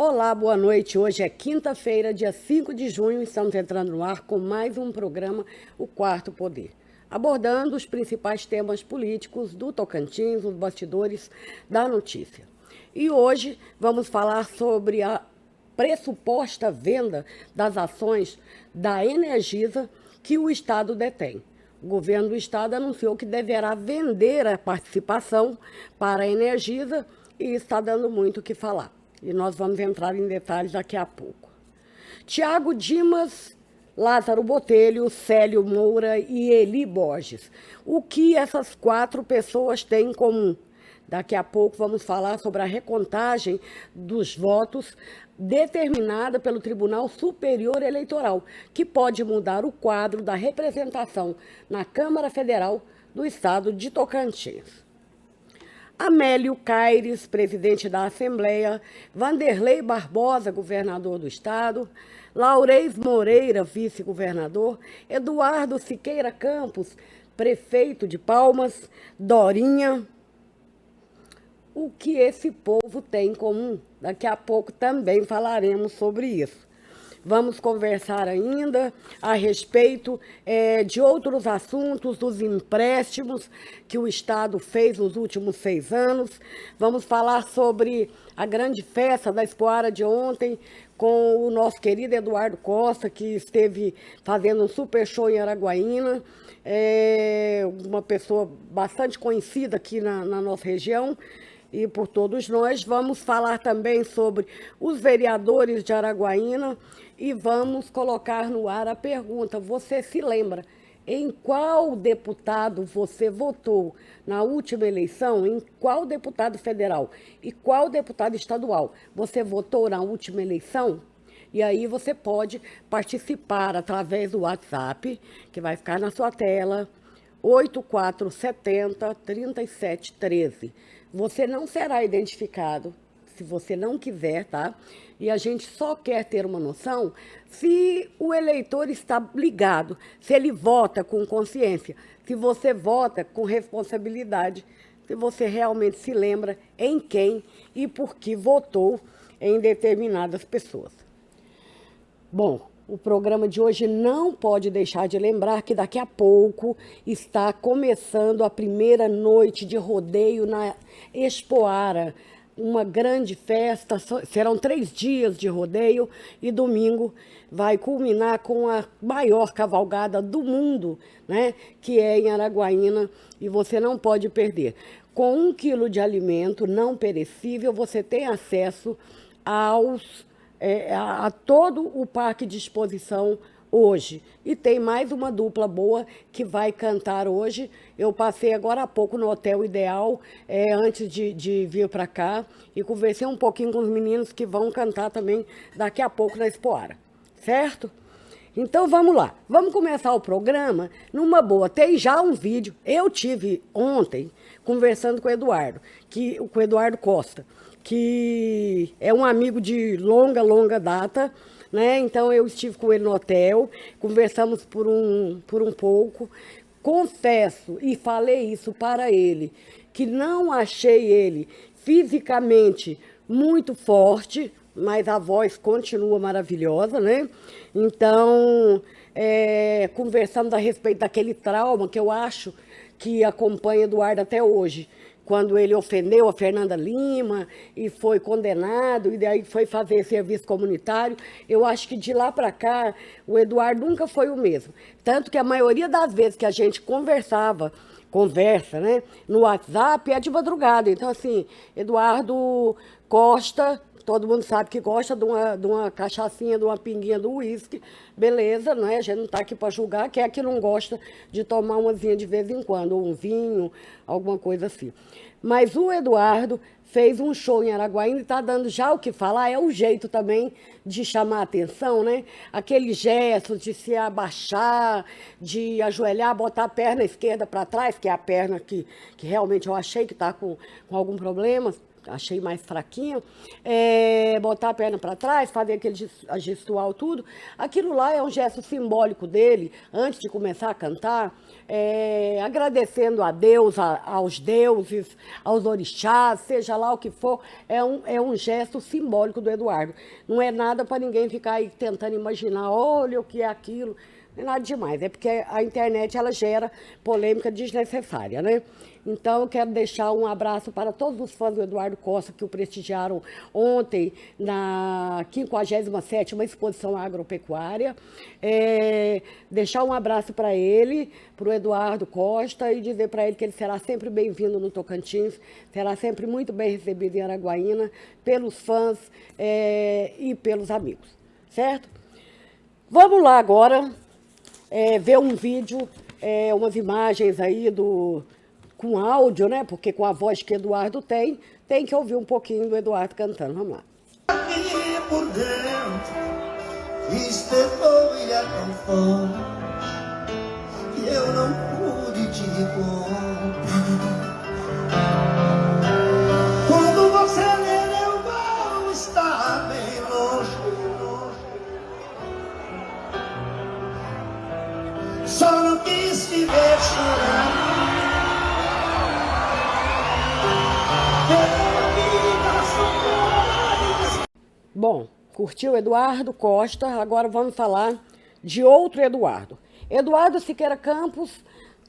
Olá, boa noite. Hoje é quinta-feira, dia 5 de junho. Estamos entrando no ar com mais um programa, O Quarto Poder, abordando os principais temas políticos do Tocantins, os bastidores da notícia. E hoje vamos falar sobre a pressuposta venda das ações da Energisa que o Estado detém. O governo do Estado anunciou que deverá vender a participação para a Energisa e está dando muito o que falar. E nós vamos entrar em detalhes daqui a pouco. Tiago Dimas, Lázaro Botelho, Célio Moura e Eli Borges. O que essas quatro pessoas têm em comum? Daqui a pouco vamos falar sobre a recontagem dos votos determinada pelo Tribunal Superior Eleitoral, que pode mudar o quadro da representação na Câmara Federal do Estado de Tocantins. Amélio Caires, presidente da Assembleia, Vanderlei Barbosa, governador do Estado, Laurez Moreira, vice-governador, Eduardo Siqueira Campos, prefeito de Palmas, Dorinha. O que esse povo tem em comum? Daqui a pouco também falaremos sobre isso. Vamos conversar ainda a respeito de outros assuntos, dos empréstimos que o Estado fez nos últimos 6 anos. Vamos falar sobre a grande festa da Expoara de ontem, com o nosso querido Eduardo Costa, que esteve fazendo um super show em Araguaína. Uma pessoa bastante conhecida aqui na nossa região. E por todos nós, vamos falar também sobre os vereadores de Araguaína e vamos colocar no ar a pergunta: você se lembra em qual deputado você votou na última eleição? Em qual deputado federal e qual deputado estadual você votou na última eleição? E aí você pode participar através do WhatsApp, que vai ficar na sua tela, 8470-3713. Você não será identificado se você não quiser, tá? E a gente só quer ter uma noção se o eleitor está ligado, se ele vota com consciência, se você vota com responsabilidade, se você realmente se lembra em quem e por que votou em determinadas pessoas. Bom, o programa de hoje não pode deixar de lembrar que daqui a pouco está começando a primeira noite de rodeio na Expoara. Uma grande festa, serão 3 dias de rodeio e domingo vai culminar com a maior cavalgada do mundo, né? Que é em Araguaína, e você não pode perder. Com 1 quilo de alimento não perecível, você tem acesso a todo o parque de exposição hoje. E tem mais uma dupla boa que vai cantar hoje. Eu passei agora há pouco no Hotel Ideal, antes de vir para cá, e conversei um pouquinho com os meninos que vão cantar também daqui a pouco na Expoara, certo? Então vamos lá, vamos começar o programa numa boa. Tem já um vídeo, eu tive ontem conversando com o Eduardo Costa, que é um amigo de longa data, né? Então eu estive com ele no hotel, conversamos por um pouco. Confesso e falei isso para ele, que não achei ele fisicamente muito forte, mas a voz continua maravilhosa, né? Então, conversamos a respeito daquele trauma que eu acho que acompanha Eduardo até hoje, quando ele ofendeu a Fernanda Lima e foi condenado, e daí foi fazer serviço comunitário. Eu acho que de lá para cá, o Eduardo nunca foi o mesmo. Tanto que a maioria das vezes que a gente conversa, né, no WhatsApp, é de madrugada. Então, assim, Eduardo Costa, todo mundo sabe que gosta de uma cachaçinha, de uma pinguinha do uísque, beleza, né? A gente não está aqui para julgar, quem é que não gosta de tomar umazinha de vez em quando, ou um vinho, alguma coisa assim. Mas o Eduardo fez um show em Araguaína e está dando já o que falar, é o jeito também de chamar a atenção, né? Aquele gesto de se abaixar, de ajoelhar, botar a perna esquerda para trás, que é a perna que realmente eu achei que está com algum problema, achei mais fraquinha, botar a perna para trás, fazer aquele gestual, tudo. Aquilo lá é um gesto simbólico dele, antes de começar a cantar, agradecendo a Deus, aos deuses, aos orixás, seja lá o que for, é um gesto simbólico do Eduardo. Não é nada para ninguém ficar aí tentando imaginar, olha o que é aquilo. Não é nada demais, é porque a internet ela gera polêmica desnecessária, né? Então, eu quero deixar um abraço para todos os fãs do Eduardo Costa que o prestigiaram ontem na 57ª Exposição Agropecuária. Deixar um abraço para ele, para o Eduardo Costa, e dizer para ele que ele será sempre bem-vindo no Tocantins, será sempre muito bem recebido em Araguaína, pelos fãs e pelos amigos, certo? Vamos lá agora ver um vídeo, umas imagens aí com áudio, né? Porque com a voz que Eduardo tem que ouvir um pouquinho do Eduardo cantando. Vamos lá. Aqui por dentro, espetou e é tão forte que eu não pude te contar. Quando você ler, eu vou estar bem longe. Só não quis te ver chorar. Bom, curtiu Eduardo Costa, agora vamos falar de outro Eduardo. Eduardo Siqueira Campos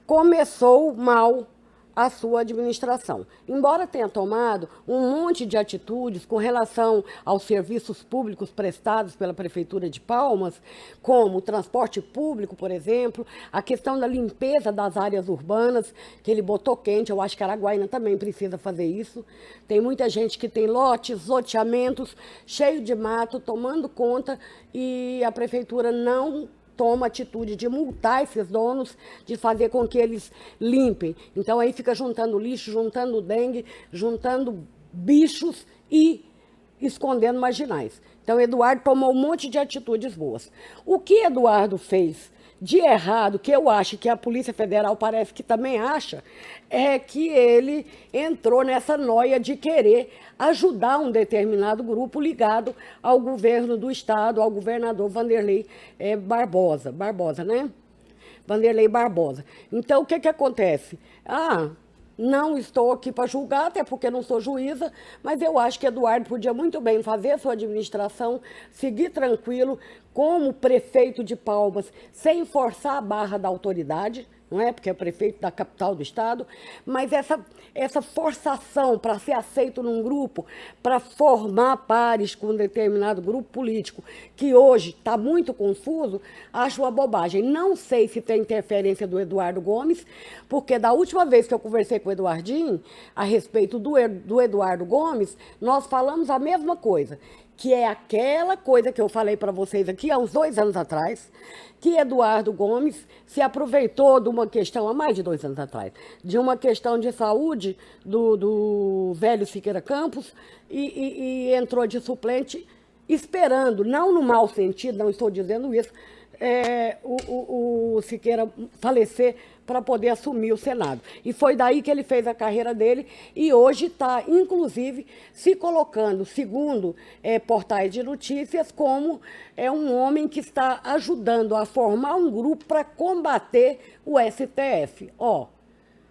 começou mal a sua administração. Embora tenha tomado um monte de atitudes com relação aos serviços públicos prestados pela Prefeitura de Palmas, como o transporte público, por exemplo, a questão da limpeza das áreas urbanas, que ele botou quente, eu acho que Araguaína também precisa fazer isso. Tem muita gente que tem lotes, loteamentos, cheio de mato, tomando conta, e a Prefeitura não toma atitude de multar esses donos, de fazer com que eles limpem. Então aí fica juntando lixo, juntando dengue, juntando bichos e escondendo marginais. Então Eduardo tomou um monte de atitudes boas. O que Eduardo fez de errado, que eu acho que a Polícia Federal parece que também acha, é que ele entrou nessa noia de querer ajudar um determinado grupo ligado ao governo do estado, ao governador Vanderlei Barbosa, né? Vanderlei Barbosa. Então, o que acontece? Não estou aqui para julgar, até porque não sou juíza, mas eu acho que Eduardo podia muito bem fazer a sua administração, seguir tranquilo, como prefeito de Palmas, sem forçar a barra da autoridade, não é? Porque é prefeito da capital do estado, mas essa forçação para ser aceito num grupo, para formar pares com um determinado grupo político, que hoje está muito confuso, acho uma bobagem. Não sei se tem interferência do Eduardo Gomes, porque da última vez que eu conversei com o Eduardinho, a respeito do Eduardo Gomes, nós falamos a mesma coisa, que é aquela coisa que eu falei para vocês aqui há uns 2 anos atrás, que Eduardo Gomes se aproveitou de uma questão, há mais de 2 anos atrás, de uma questão de saúde do velho Siqueira Campos e entrou de suplente esperando, não no mau sentido, não estou dizendo isso, o Siqueira falecer para poder assumir o Senado. E foi daí que ele fez a carreira dele e hoje está, inclusive, se colocando, segundo portais de notícias, como um homem que está ajudando a formar um grupo para combater o STF.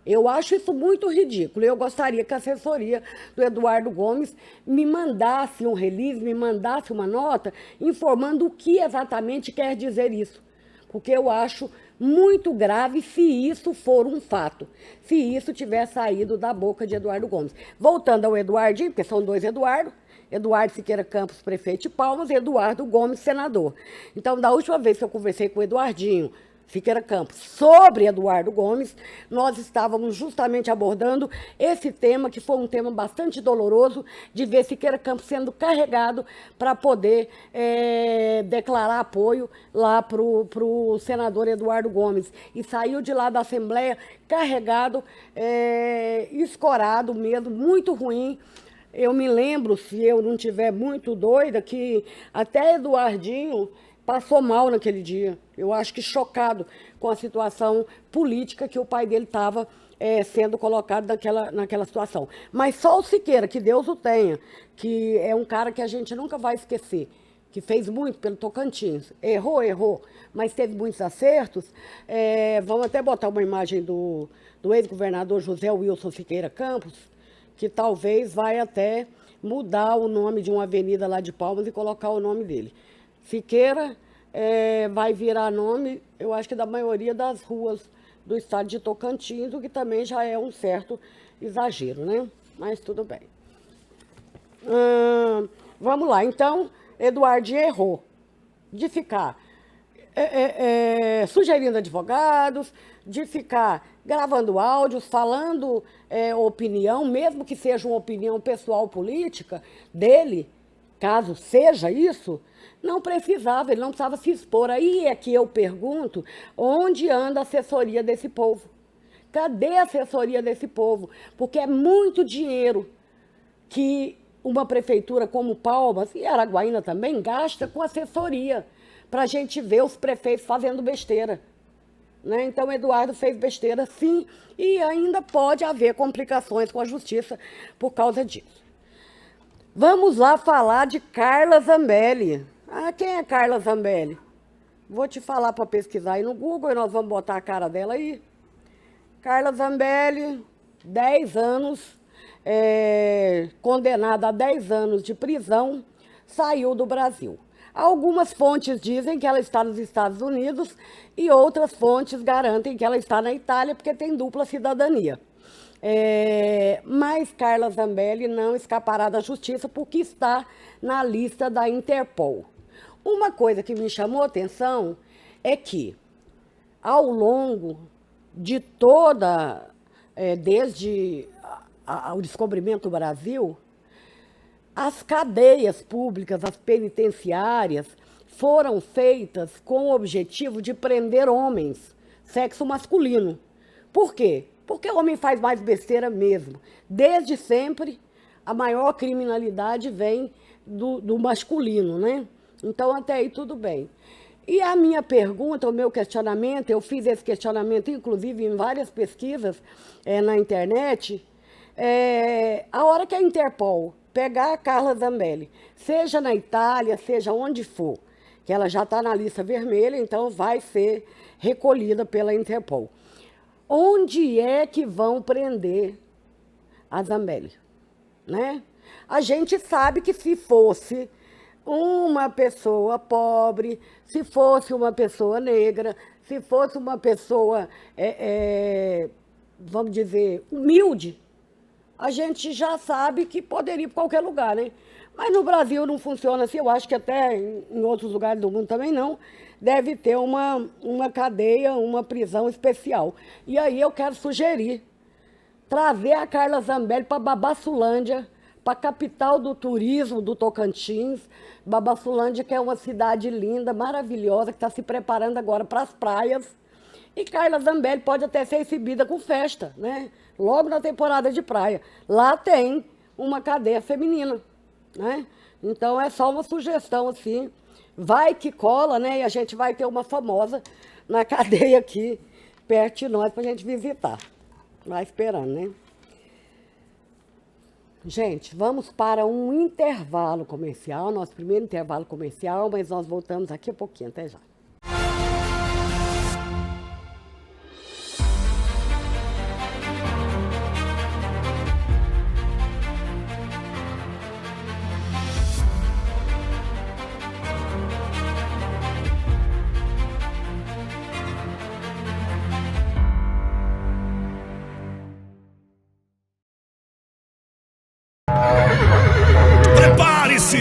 Eu acho isso muito ridículo. Eu gostaria que a assessoria do Eduardo Gomes me mandasse um release, me mandasse uma nota informando o que exatamente quer dizer isso. Porque eu acho muito grave se isso for um fato, se isso tiver saído da boca de Eduardo Gomes. Voltando ao Eduardinho, porque são 2 Eduardo Siqueira Campos, prefeito de Palmas, e Eduardo Gomes, senador. Então, da última vez que eu conversei com o Eduardinho Siqueira Campos sobre Eduardo Gomes, nós estávamos justamente abordando esse tema, que foi um tema bastante doloroso, de ver Siqueira Campos sendo carregado para poder declarar apoio lá para o senador Eduardo Gomes. E saiu de lá da Assembleia carregado, escorado mesmo, muito ruim. Eu me lembro, se eu não estiver muito doida, que até Eduardinho passou mal naquele dia. Eu acho que chocado com a situação política que o pai dele estava sendo colocado naquela situação. Mas só o Siqueira, que Deus o tenha, que é um cara que a gente nunca vai esquecer, que fez muito pelo Tocantins. Errou, mas teve muitos acertos. Vamos até botar uma imagem do ex-governador José Wilson Siqueira Campos, que talvez vai até mudar o nome de uma avenida lá de Palmas e colocar o nome dele. Siqueira vai virar nome, eu acho que da maioria das ruas do estado de Tocantins, o que também já é um certo exagero, né? Mas tudo bem. Vamos lá, então, Eduardo errou de ficar sugerindo advogados, de ficar gravando áudios, falando opinião, mesmo que seja uma opinião pessoal política dele, caso seja isso, não precisava, ele não precisava se expor. Aí é que eu pergunto, onde anda a assessoria desse povo? Cadê a assessoria desse povo? Porque é muito dinheiro que uma prefeitura como Palmas e Araguaína também gasta com assessoria, para a gente ver os prefeitos fazendo besteira. Né? Então, Eduardo fez besteira, sim, e ainda pode haver complicações com a justiça por causa disso. Vamos lá falar de Carla Zambelli. Quem é Carla Zambelli? Vou te falar para pesquisar aí no Google e nós vamos botar a cara dela aí. Carla Zambelli, 10 anos, condenada a 10 anos de prisão, saiu do Brasil. Algumas fontes dizem que ela está nos Estados Unidos e outras fontes garantem que ela está na Itália porque tem dupla cidadania. Mas Carla Zambelli não escapará da justiça porque está na lista da Interpol. Uma coisa que me chamou a atenção é que, ao longo de desde o descobrimento do Brasil, as cadeias públicas, as penitenciárias, foram feitas com o objetivo de prender homens, sexo masculino. Por quê? Porque o homem faz mais besteira mesmo. Desde sempre, a maior criminalidade vem do masculino, né? Então, até aí tudo bem. E a minha pergunta, o meu questionamento, eu fiz esse questionamento, inclusive, em várias pesquisas na internet, a hora que a Interpol pegar a Carla Zambelli, seja na Itália, seja onde for, que ela já está na lista vermelha, então vai ser recolhida pela Interpol. Onde é que vão prender a Zambelli? Né? A gente sabe que se fosse uma pessoa pobre, se fosse uma pessoa negra, se fosse uma pessoa, vamos dizer, humilde, a gente já sabe que poderia ir para qualquer lugar, né? Mas no Brasil não funciona assim, eu acho que até em outros lugares do mundo também não. Deve ter uma cadeia, uma prisão especial. E aí eu quero sugerir trazer a Carla Zambelli para Babassulândia, para a capital do turismo do Tocantins. Babassulândia, que é uma cidade linda, maravilhosa, que está se preparando agora para as praias. E Carla Zambelli pode até ser exibida com festa, né? Logo na temporada de praia. Lá tem uma cadeia feminina, né? Então é só uma sugestão assim. Vai que cola, né? E a gente vai ter uma famosa na cadeia aqui, perto de nós, para a gente visitar. Vai esperando, né? Gente, vamos para um intervalo comercial, nosso primeiro intervalo comercial, mas nós voltamos daqui a pouquinho, até já. Prepare-se!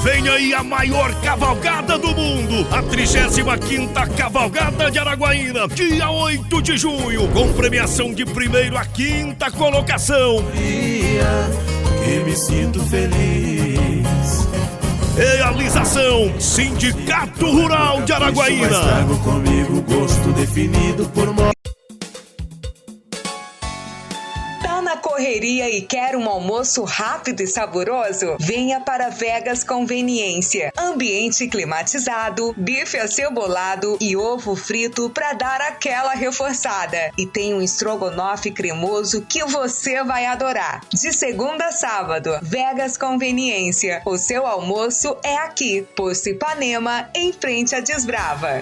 Vem aí a maior cavalgada do mundo, a 35ª Cavalgada de Araguaína, dia 8 de junho, com premiação de primeiro a 5ª colocação. Que me sinto feliz. Realização Sindicato Rural de Araguaína. Trago comigo gosto definido por correria e quer um almoço rápido e saboroso? Venha para Vegas Conveniência. Ambiente climatizado, bife acebolado e ovo frito para dar aquela reforçada. E tem um estrogonofe cremoso que você vai adorar. De segunda a sábado, Vegas Conveniência. O seu almoço é aqui, Posto Ipanema, em frente à Desbrava.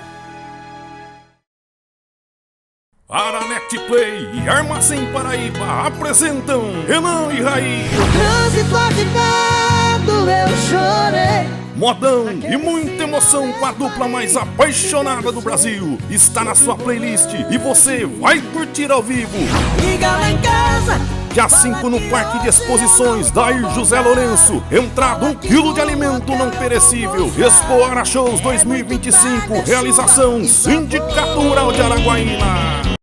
Aranet Play e Armazém Paraíba apresentam Renan e Raí. Trânsito agitado, eu chorei. Modão e muita emoção com a dupla mais apaixonada do Brasil. Está na sua playlist e você vai curtir ao vivo. Liga lá em casa. Dia 5 no Parque de Exposições, Dair José Lourenço. Entrada 1 quilo de alimento não perecível. Expo Ara Shows 2025. Realização Sindicato Rural de Araguaína.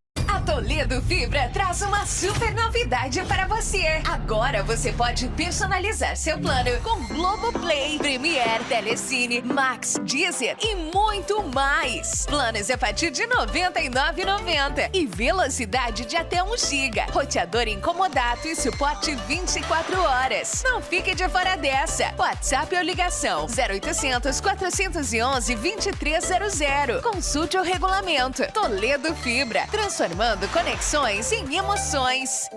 Toledo Fibra traz uma super novidade para você. Agora você pode personalizar seu plano com Globoplay, Premiere, Telecine, Max, Deezer e muito mais. Planos a partir de R$ 99,90 e velocidade de até 1 GB. Roteador incomodato e suporte 24 horas. Não fique de fora dessa. WhatsApp ou ligação 0800 411 2300. Consulte o regulamento. Toledo Fibra, transformando conexões em emoções.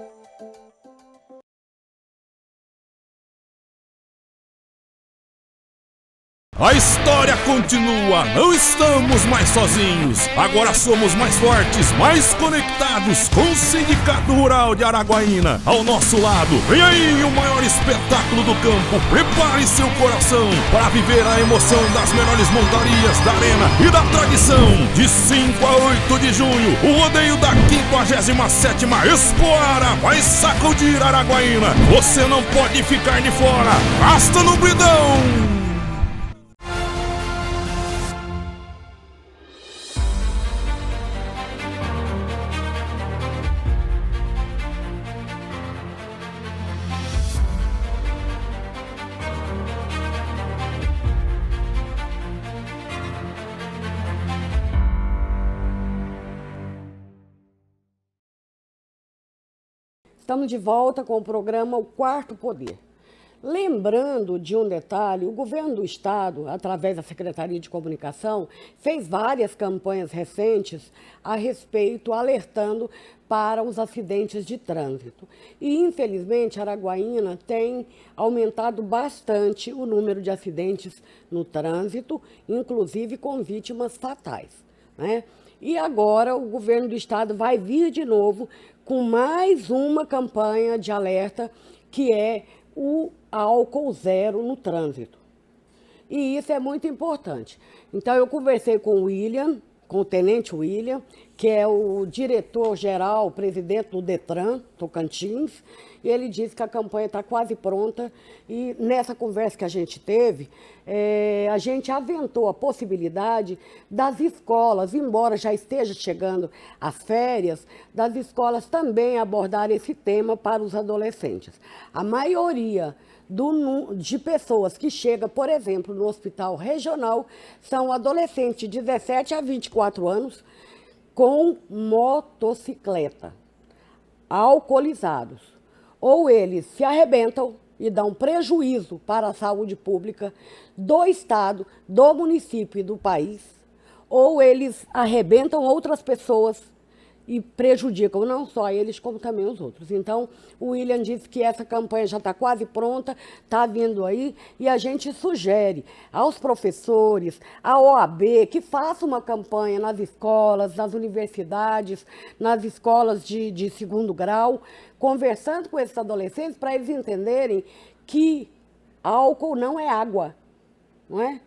A história continua, não estamos mais sozinhos. Agora somos mais fortes, mais conectados com o Sindicato Rural de Araguaína. Ao nosso lado, vem aí o maior espetáculo do campo. Prepare seu coração para viver a emoção das melhores montarias da arena e da tradição. De 5 a 8 de junho, o rodeio da 57ª Expo Ara vai sacudir Araguaína. Você não pode ficar de fora. Basta no bridão! Estamos de volta com o programa O Quarto Poder. Lembrando de um detalhe, o governo do estado, através da Secretaria de Comunicação, fez várias campanhas recentes a respeito, alertando para os acidentes de trânsito. E, infelizmente, Araguaína tem aumentado bastante o número de acidentes no trânsito, inclusive com vítimas fatais, né? E agora o governo do estado vai vir de novo com mais uma campanha de alerta, que é o álcool zero no trânsito. E isso é muito importante. Então, eu conversei com o William, com o Tenente William, que é o diretor-geral, presidente do Detran, Tocantins, e ele disse que a campanha está quase pronta. E nessa conversa que a gente teve, a gente aventou a possibilidade das escolas, embora já esteja chegando as férias, das escolas também abordarem esse tema para os adolescentes. A maioria de pessoas que chegam, por exemplo, no hospital regional, são adolescentes de 17 a 24 anos com motocicleta, alcoolizados. Ou eles se arrebentam e dão prejuízo para a saúde pública do estado, do município e do país, ou eles arrebentam outras pessoas e prejudicam não só eles, como também os outros. Então, o William disse que essa campanha já está quase pronta, está vindo aí, e a gente sugere aos professores, à OAB, que faça uma campanha nas escolas, nas universidades, nas escolas de segundo grau, conversando com esses adolescentes para eles entenderem que álcool não é água, não é?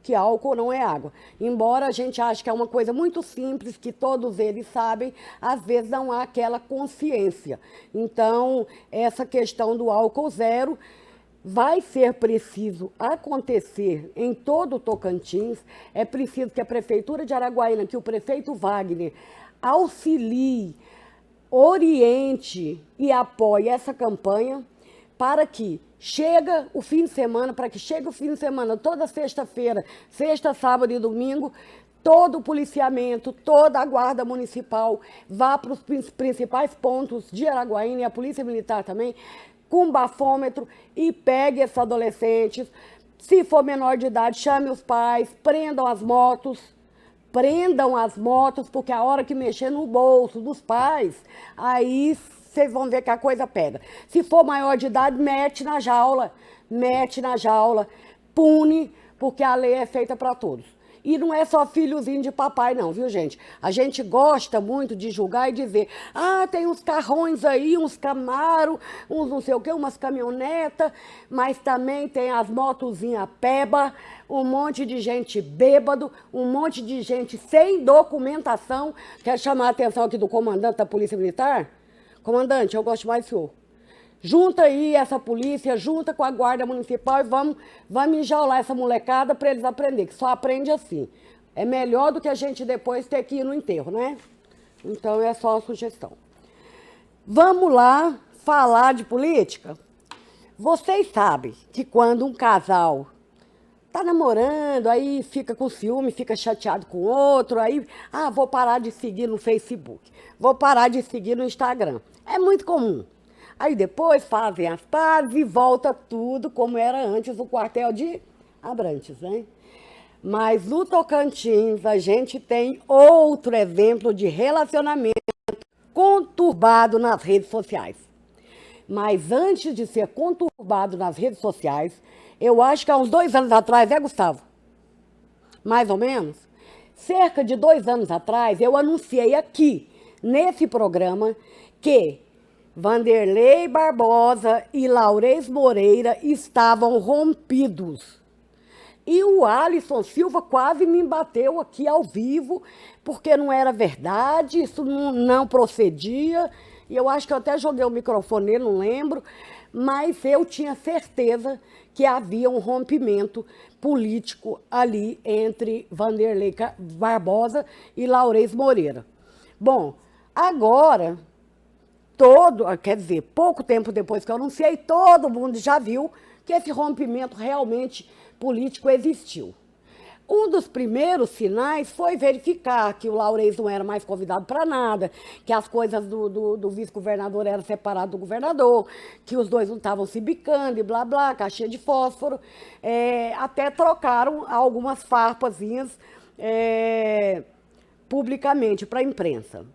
Que álcool não é água. Embora a gente ache que é uma coisa muito simples, que todos eles sabem, às vezes não há aquela consciência. Então, essa questão do álcool zero vai ser preciso acontecer em todo o Tocantins. É preciso que a Prefeitura de Araguaína, que o prefeito Wagner auxilie, oriente e apoie essa campanha para que chegue o fim de semana, toda sexta-feira, sexta, sábado e domingo, todo o policiamento, toda a guarda municipal vá para os principais pontos de Araguaína e a Polícia Militar também, com bafômetro e pegue esses adolescentes. Se for menor de idade, chame os pais, prendam as motos, porque a hora que mexer no bolso dos pais, aí vocês vão ver que a coisa pega. Se for maior de idade, mete na jaula, pune, porque a lei é feita para todos. E não é só filhozinho de papai não, viu, gente? A gente gosta muito de julgar e dizer, tem uns carrões aí, uns Camaro, uns não sei o quê, umas caminhonetas, mas também tem as motozinhas peba, um monte de gente bêbado, um monte de gente sem documentação. Quero chamar a atenção aqui do comandante da Polícia Militar. Comandante, eu gosto mais do senhor. Junta aí essa polícia, junta com a guarda municipal e vamos enjaular essa molecada para eles aprenderem, que só aprende assim. É melhor do que a gente depois ter que ir no enterro, né? Então é só a sugestão. Vamos lá falar de política? Vocês sabem que quando um casal tá namorando, aí fica com ciúme, fica chateado com o outro, aí, vou parar de seguir no Facebook, vou parar de seguir no Instagram. É muito comum. Aí depois fazem as pazes e volta tudo como era antes o quartel de Abrantes, né? Mas no Tocantins a gente tem outro exemplo de relacionamento conturbado nas redes sociais. Mas antes de ser conturbado nas redes sociais, eu acho que há uns 2 anos atrás, Gustavo? Mais ou menos? Cerca de 2 anos atrás, eu anunciei aqui, nesse programa, que Vanderlei Barbosa e Laurez Moreira estavam rompidos. E o Alisson Silva quase me bateu aqui ao vivo, porque não era verdade, isso não procedia. E eu acho que eu até joguei o microfone nele, não lembro, mas eu tinha certeza que havia um rompimento político ali entre Vanderlei Barbosa e Laurez Moreira. Bom, agora, pouco tempo depois que eu anunciei, todo mundo já viu que esse rompimento realmente político existiu. Um dos primeiros sinais foi verificar que o Laurez não era mais convidado para nada, que as coisas do vice-governador eram separadas do governador, que os dois não estavam se bicando e blá blá, caixinha de fósforo. Até trocaram algumas farpazinhas publicamente para a imprensa.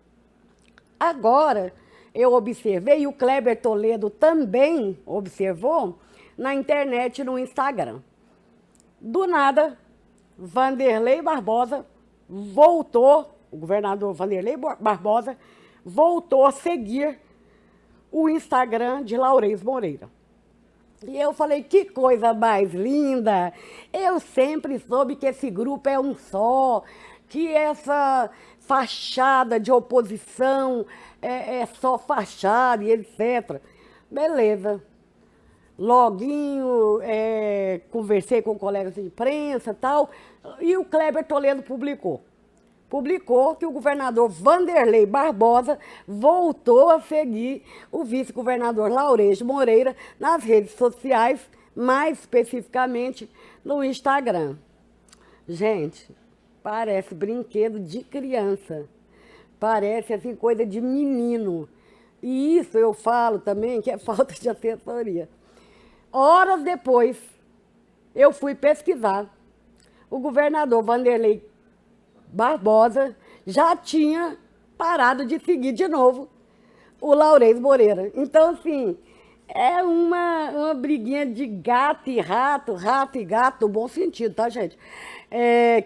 Agora, eu observei, e o Kleber Toledo também observou, na internet e no Instagram. Do nada, Vanderlei Barbosa voltou, o governador Vanderlei Barbosa voltou a seguir o Instagram de Laurez Moreira. E eu falei, que coisa mais linda! Eu sempre soube que esse grupo é um só, que essa fachada de oposição é só fachada e etc. Beleza. Loguinho, conversei com colegas de imprensa e tal, e o Kleber Toledo publicou que o governador Vanderlei Barbosa voltou a seguir o vice-governador Laurez Moreira nas redes sociais, mais especificamente no Instagram. Gente, parece brinquedo de criança, parece assim coisa de menino. E isso eu falo também que é falta de assessoria. Horas depois, eu fui pesquisar. O governador Vanderlei Barbosa já tinha parado de seguir de novo o Laurez Moreira. Então, assim, é uma briguinha de gato e rato, rato e gato, no bom sentido, tá, gente?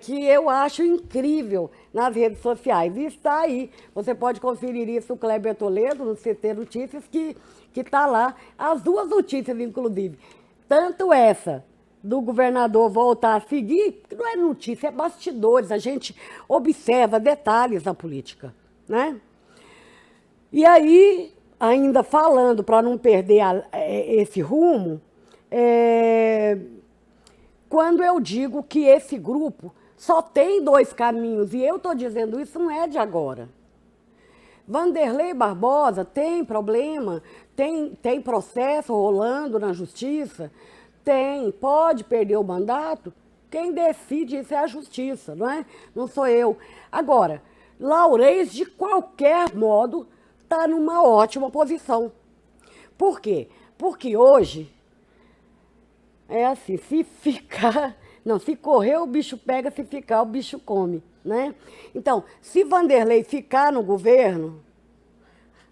Que eu acho incrível nas redes sociais. E está aí. Você pode conferir isso no Kleber Toledo, no CT Notícias, que está lá. As duas notícias, inclusive. Tanto essa do governador voltar a seguir, que não é notícia, é bastidores. A gente observa detalhes da política, né? E aí, ainda falando, para não perder esse rumo, quando eu digo que esse grupo só tem 2 caminhos, e eu estou dizendo isso não é de agora. Vanderlei Barbosa tem problema, tem processo rolando na justiça, pode perder o mandato, Quem decide isso é a justiça, não é? Não sou eu. Agora, Laureis, de qualquer modo, está numa ótima posição. Por quê? Porque hoje é assim, se ficar... Não, se correr o bicho pega, se ficar o bicho come, né? Então, se Vanderlei ficar no governo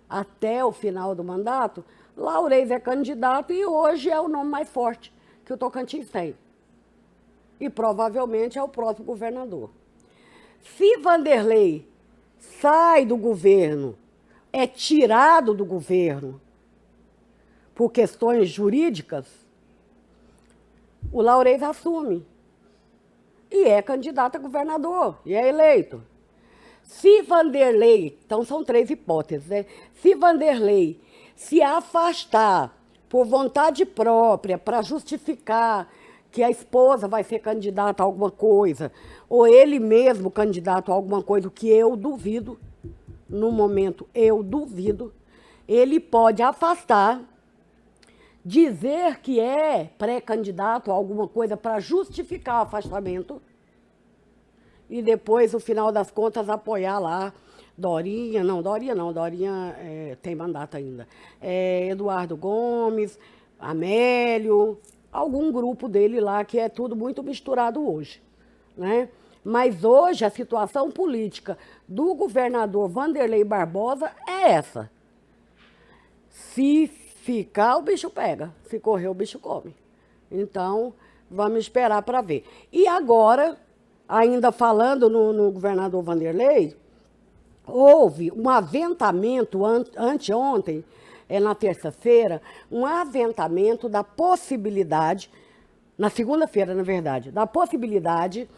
até o final do mandato, Laureis é candidato e hoje é o nome mais forte que o Tocantins tem. E provavelmente é o próximo governador. Se Vanderlei sai do governo, é tirado do governo por questões jurídicas, o Laureis assume. E é candidato a governador, e é eleito. Se Vanderlei, então são 3 hipóteses, né? Se Vanderlei se afastar por vontade própria para justificar que a esposa vai ser candidata a alguma coisa, ou ele mesmo candidato a alguma coisa, o que eu duvido, no momento eu duvido, ele pode afastar, dizer que é pré-candidato a alguma coisa para justificar o afastamento e depois, no final das contas, apoiar lá Dorinha tem mandato ainda, Eduardo Gomes, Amélio, algum grupo dele lá, que é tudo muito misturado hoje, né? Mas hoje a situação política do governador Vanderlei Barbosa é essa. Se ficar, o bicho pega. Se correr, o bicho come. Então, vamos esperar para ver. E agora, ainda falando no governador Vanderlei, houve um aventamento anteontem, na terça-feira, um aventamento da possibilidade, na segunda-feira, na verdade, da possibilidade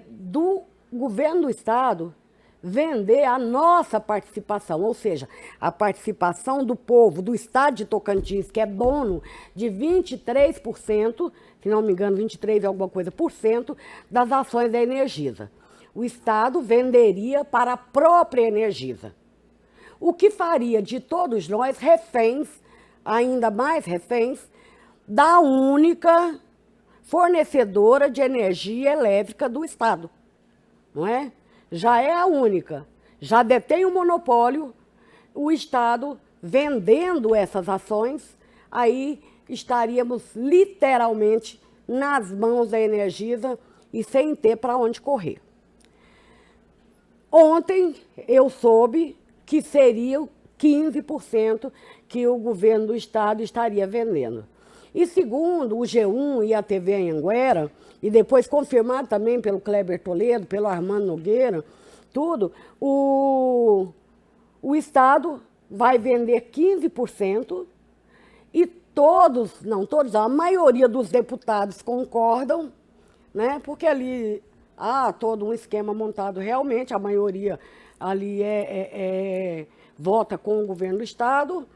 do governo do estado vender a nossa participação, ou seja, a participação do povo do estado de Tocantins, que é dono de 23%, se não me engano, 23 e alguma coisa por cento, das ações da Energisa. O estado venderia para a própria Energisa. O que faria de todos nós reféns, ainda mais reféns, da única fornecedora de energia elétrica do estado, não é? Já é a única, já detém o monopólio, o estado vendendo essas ações, aí estaríamos literalmente nas mãos da Energisa e sem ter para onde correr. Ontem eu soube que seria 15% que o governo do estado estaria vendendo. E segundo o G1 e a TV Anhanguera, e depois confirmado também pelo Kleber Toledo, pelo Armando Nogueira, tudo, o estado vai vender 15% e todos, não todos, a maioria dos deputados concordam, né? Porque ali há todo um esquema montado realmente, a maioria ali vota com o governo do estado,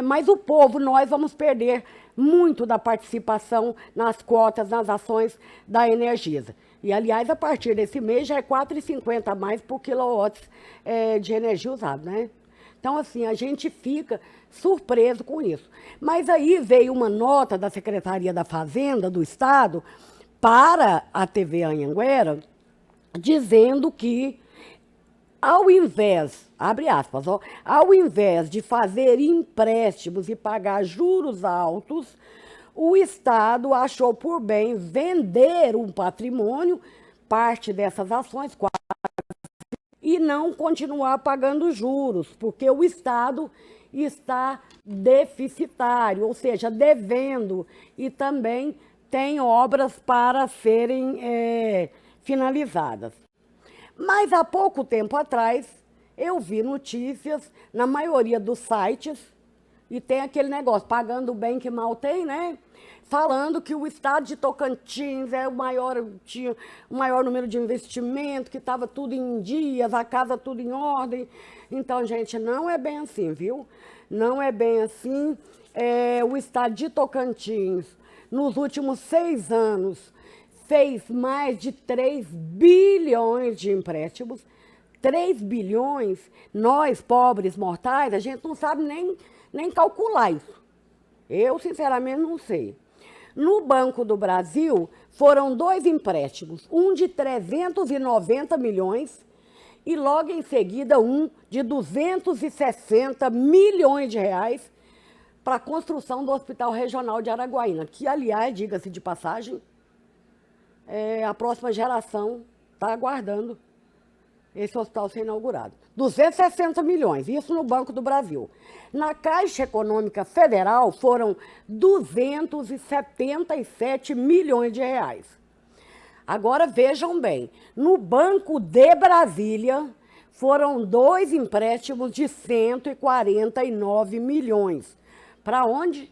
mas o povo, nós vamos perder muito da participação nas cotas, nas ações da Energisa. E, aliás, a partir desse mês já é R$ 4,50 a mais por quilowatt de energia usada, né? Então, assim, a gente fica surpreso com isso. Mas aí veio uma nota da Secretaria da Fazenda do Estado para a TV Anhanguera, dizendo que, ao invés, abre aspas, ao invés de fazer empréstimos e pagar juros altos, o Estado achou por bem vender um patrimônio, parte dessas ações, e não continuar pagando juros, porque o Estado está deficitário, ou seja, devendo, e também tem obras para serem finalizadas. Mas há pouco tempo atrás, eu vi notícias na maioria dos sites, e tem aquele negócio, pagando bem que mal tem, né? Falando que o estado de Tocantins tinha o maior número de investimento, que estava tudo em dias, a casa tudo em ordem. Então, gente, não é bem assim, viu? Não é bem assim. O estado de Tocantins, nos últimos 6 anos, fez mais de 3 bilhões de empréstimos. 3 bilhões, nós, pobres mortais, a gente não sabe nem calcular isso. Eu, sinceramente, não sei. No Banco do Brasil, foram 2 empréstimos, um de 390 milhões e logo em seguida um de 260 milhões de reais para a construção do Hospital Regional de Araguaína, que, aliás, diga-se de passagem, a próxima geração está aguardando esse hospital ser inaugurado. 260 milhões, isso no Banco do Brasil. Na Caixa Econômica Federal foram 277 milhões de reais. Agora vejam bem, no Banco de Brasília foram 2 empréstimos de 149 milhões. Para onde?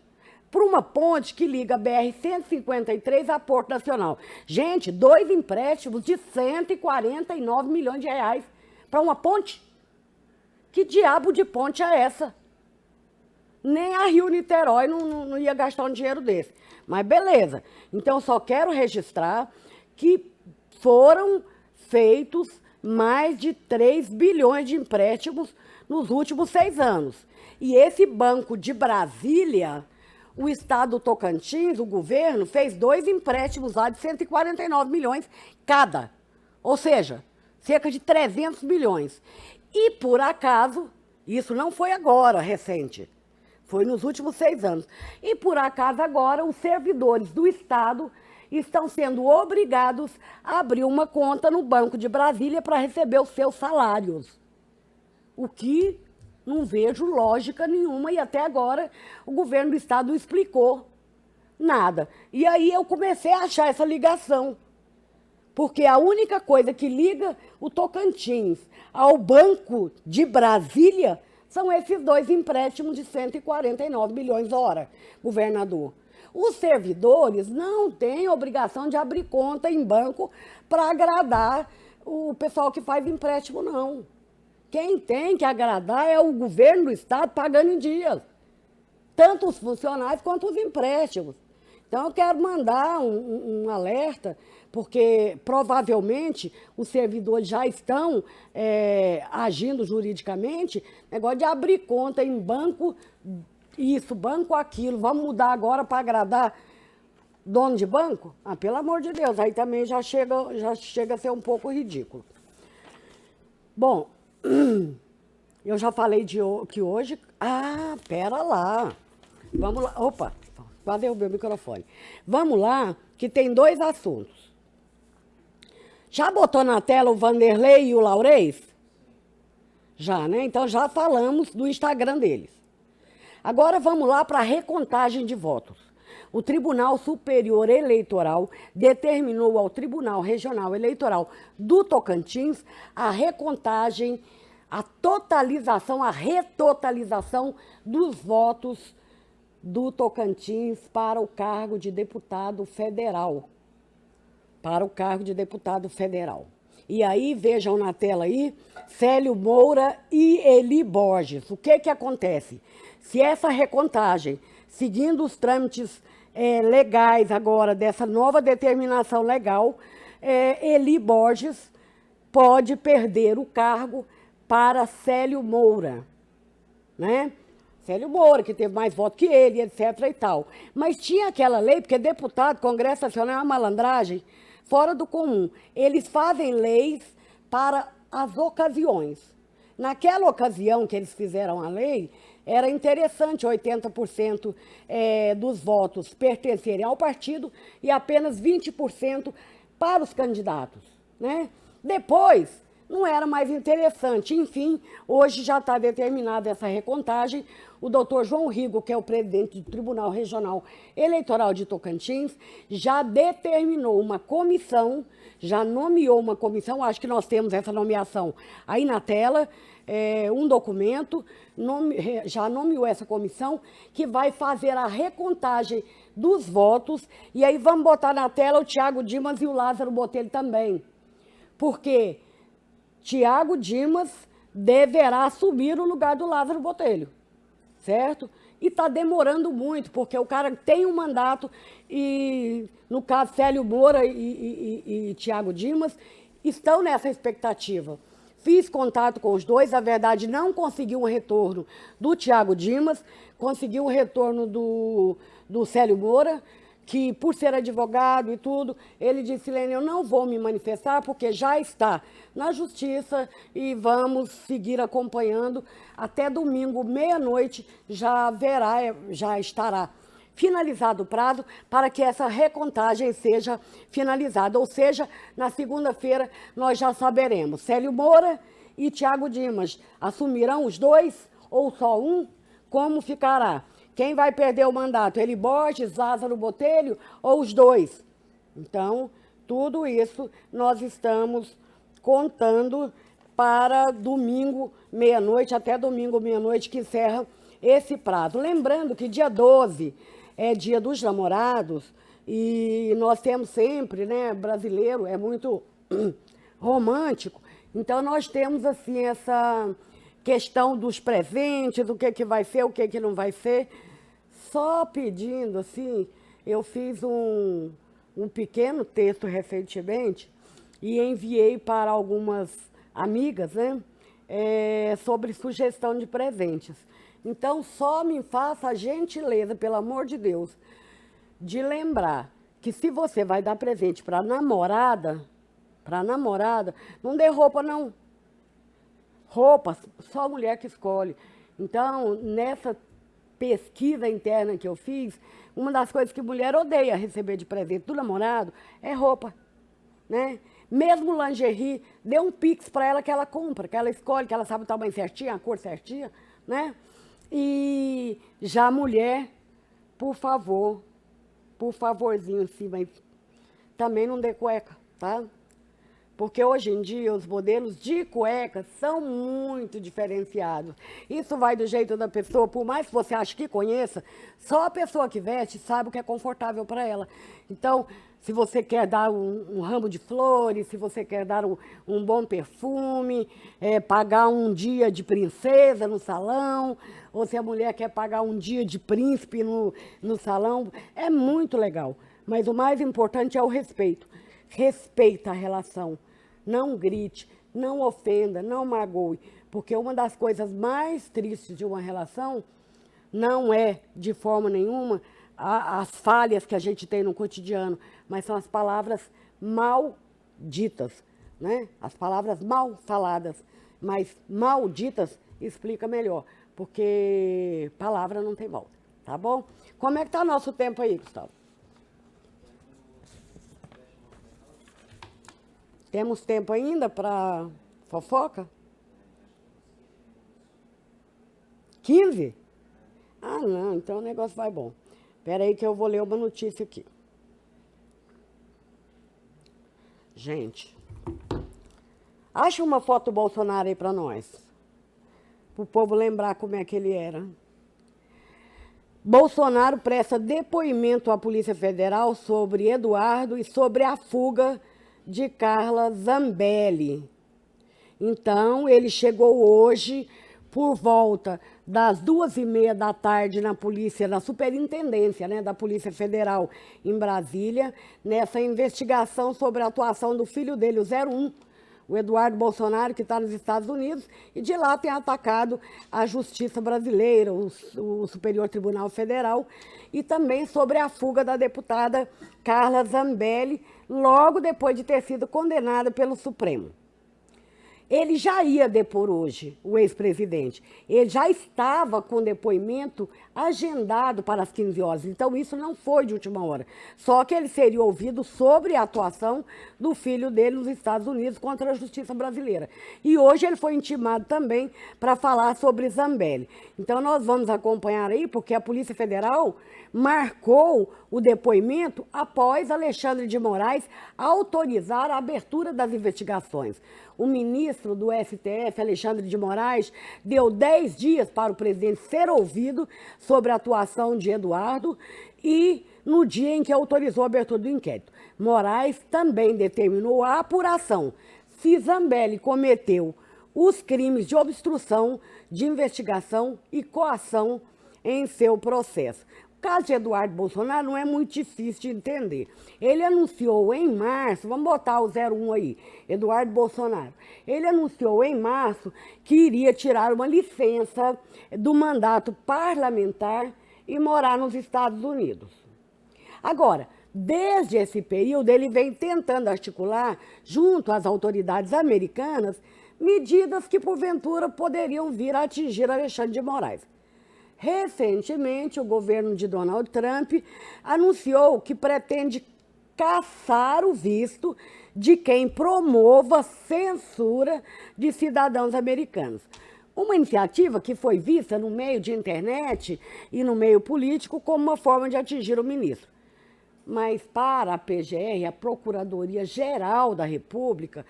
Para uma ponte que liga a BR-153 a Porto Nacional. Gente, 2 empréstimos de 149 milhões de reais para uma ponte? Que diabo de ponte é essa? Nem a Rio-Niterói não ia gastar um dinheiro desse. Mas beleza. Então, só quero registrar que foram feitos mais de 3 bilhões de empréstimos nos últimos 6 anos. E esse Banco de Brasília, o estado do Tocantins, o governo, fez 2 empréstimos lá de 149 milhões cada. Ou seja, cerca de 300 milhões. E, por acaso, isso não foi agora, recente, foi nos últimos 6 anos. E, por acaso, agora, os servidores do estado estão sendo obrigados a abrir uma conta no Banco de Brasília para receber os seus salários. O que não vejo lógica nenhuma e até agora o governo do estado não explicou nada. E aí eu comecei a achar essa ligação, porque a única coisa que liga o Tocantins ao Banco de Brasília são esses 2 empréstimos de 149 milhões hora, governador. Os servidores não têm obrigação de abrir conta em banco para agradar o pessoal que faz empréstimo, não. Quem tem que agradar é o governo do estado pagando em dias, tanto os funcionários quanto os empréstimos. Então, eu quero mandar um alerta, porque provavelmente os servidores já estão agindo juridicamente, negócio de abrir conta em banco, isso, banco aquilo, vamos mudar agora para agradar dono de banco? Ah, pelo amor de Deus, aí também já chega a ser um pouco ridículo. Bom, eu já falei que hoje... Ah, pera lá. Vamos lá. Opa, quase derrubei o microfone. Vamos lá, que tem 2 assuntos. Já botou na tela o Vanderlei e o Laurez? Já, né? Então já falamos do Instagram deles. Agora vamos lá para a recontagem de votos. O Tribunal Superior Eleitoral determinou ao Tribunal Regional Eleitoral do Tocantins a recontagem, a totalização, a retotalização dos votos do Tocantins para o cargo de deputado federal. Para o cargo de deputado federal. E aí, vejam na tela aí, Célio Moura e Eli Borges. O que acontece? Se essa recontagem, seguindo os trâmites legais agora, dessa nova determinação legal, Eli Borges pode perder o cargo para Célio Moura, né? Célio Moura, que teve mais votos que ele, etc. e tal. Mas tinha aquela lei, porque deputado, Congresso Nacional é uma malandragem fora do comum. Eles fazem leis para as ocasiões. Naquela ocasião que eles fizeram a lei, era interessante 80% dos votos pertencerem ao partido e apenas 20% para os candidatos, né? Depois, não era mais interessante. Enfim, hoje já está determinada essa recontagem. O doutor João Rigo, que é o presidente do Tribunal Regional Eleitoral de Tocantins, já determinou uma comissão, já nomeou uma comissão, acho que nós temos essa nomeação aí na tela, um documento, já nomeou essa comissão, que vai fazer a recontagem dos votos, e aí vamos botar na tela o Thiago Dimas e o Lázaro Botelho também, porque Thiago Dimas deverá assumir o lugar do Lázaro Botelho, certo? E está demorando muito, porque o cara tem um mandato e, no caso, Célio Moura e Thiago Dimas estão nessa expectativa. Fiz contato com os dois, na verdade não consegui um retorno do Thiago Dimas, consegui um retorno do Célio Moura, que por ser advogado e tudo, ele disse, Silene, eu não vou me manifestar porque já está na justiça e vamos seguir acompanhando até domingo, meia-noite, já estará finalizado o prazo para que essa recontagem seja finalizada. Ou seja, na segunda-feira nós já saberemos. Célio Moura e Thiago Dimas assumirão os dois ou só um? Como ficará? Quem vai perder o mandato? Eli Borges, Lázaro Botelho ou os dois? Então, tudo isso nós estamos contando para domingo, meia-noite, até domingo, meia-noite, que encerra esse prazo. Lembrando que dia 12 é dia dos namorados e nós temos sempre, né, brasileiro é muito romântico, então nós temos assim essa questão dos presentes, o que vai ser, o que não vai ser. Só pedindo, assim, eu fiz um pequeno texto recentemente e enviei para algumas amigas, né, sobre sugestão de presentes. Então, só me faça a gentileza, pelo amor de Deus, de lembrar que se você vai dar presente para namorada, não dê roupa, não. Roupa, só a mulher que escolhe. Então, nessa pesquisa interna que eu fiz, uma das coisas que mulher odeia receber de presente do namorado é roupa, né? Mesmo lingerie, dê um pix para ela que ela compra, que ela escolhe, que ela sabe o tamanho certinho, a cor certinha, né? E já a mulher, por favorzinho, sim, mas também não dê cueca, tá? Porque hoje em dia os modelos de cueca são muito diferenciados. Isso vai do jeito da pessoa, por mais que você ache que conheça, só a pessoa que veste sabe o que é confortável para ela. Então, se você quer dar um ramo de flores, se você quer dar um bom perfume, pagar um dia de princesa no salão, ou se a mulher quer pagar um dia de príncipe no salão, é muito legal. Mas o mais importante é o respeito. Respeita a relação, não grite, não ofenda, não magoe, porque uma das coisas mais tristes de uma relação não é, de forma nenhuma, as falhas que a gente tem no cotidiano, mas são as palavras mal ditas, né? As palavras mal faladas, mas mal ditas explica melhor, porque palavra não tem volta, tá bom? Como é que está o nosso tempo aí, Gustavo? Temos tempo ainda para fofoca? 15? Ah, não, então o negócio vai bom. Espera aí que eu vou ler uma notícia aqui. Gente, acha uma foto do Bolsonaro aí para nós. Para o povo lembrar como é que ele era. Bolsonaro presta depoimento à Polícia Federal sobre Eduardo e sobre a fuga de Carla Zambelli. Então, ele chegou hoje por volta das 2h30 da tarde na polícia, na superintendência, né, da Polícia Federal em Brasília, nessa investigação sobre a atuação do filho dele, o 01, o Eduardo Bolsonaro, que está nos Estados Unidos, e de lá tem atacado a Justiça Brasileira, o Superior Tribunal Federal, e também sobre a fuga da deputada Carla Zambelli, logo depois de ter sido condenada pelo Supremo. Ele já ia depor hoje, o ex-presidente. Ele já estava com depoimento agendado para as 15 horas. Então, isso não foi de última hora. Só que ele seria ouvido sobre a atuação do filho dele nos Estados Unidos contra a justiça brasileira. E hoje ele foi intimado também para falar sobre Zambelli. Então, nós vamos acompanhar aí, porque a Polícia Federal marcou o depoimento após Alexandre de Moraes autorizar a abertura das investigações. O ministro do STF, Alexandre de Moraes, deu 10 dias para o presidente ser ouvido sobre a atuação de Eduardo e no dia em que autorizou a abertura do inquérito. Moraes também determinou a apuração se Zambelli cometeu os crimes de obstrução de investigação e coação em seu processo. O caso de Eduardo Bolsonaro não é muito difícil de entender. Ele anunciou em março, vamos botar o 01 aí, Eduardo Bolsonaro. Ele anunciou em março que iria tirar uma licença do mandato parlamentar e morar nos Estados Unidos. Agora, desde esse período, ele vem tentando articular, junto às autoridades americanas, medidas que, porventura, poderiam vir a atingir Alexandre de Moraes. Recentemente, o governo de Donald Trump anunciou que pretende cassar o visto de quem promova censura de cidadãos americanos. Uma iniciativa que foi vista no meio de internet e no meio político como uma forma de atingir o ministro. Mas para a PGR, a Procuradoria-Geral da República,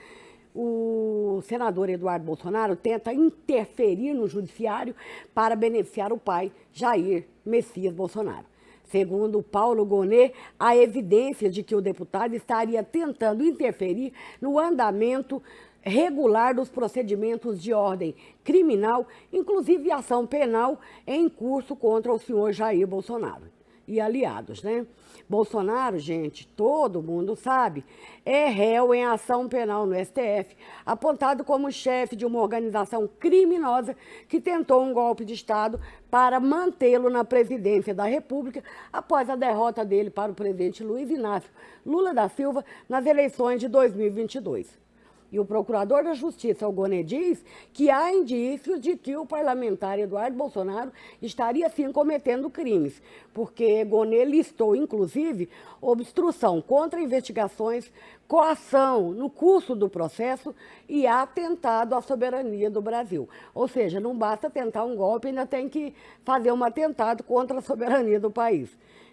o senador Eduardo Bolsonaro tenta interferir no judiciário para beneficiar o pai, Jair Messias Bolsonaro. Segundo Paulo Gonet, há evidência de que o deputado estaria tentando interferir no andamento regular dos procedimentos de ordem criminal, inclusive ação penal em curso contra o senhor Jair Bolsonaro e aliados, né? Bolsonaro, gente, todo mundo sabe, é réu em ação penal no STF, apontado como chefe de uma organização criminosa que tentou um golpe de Estado para mantê-lo na presidência da República após a derrota dele para o presidente Luiz Inácio Lula da Silva nas eleições de 2022. E o procurador da Justiça, o Gonet, diz que há indícios de que o parlamentar Eduardo Bolsonaro estaria, sim, cometendo crimes, porque Gonet listou, inclusive, obstrução contra investigações, coação no curso do processo e atentado à soberania do Brasil. Ou seja, não basta tentar um golpe, ainda tem que fazer um atentado contra a soberania do país.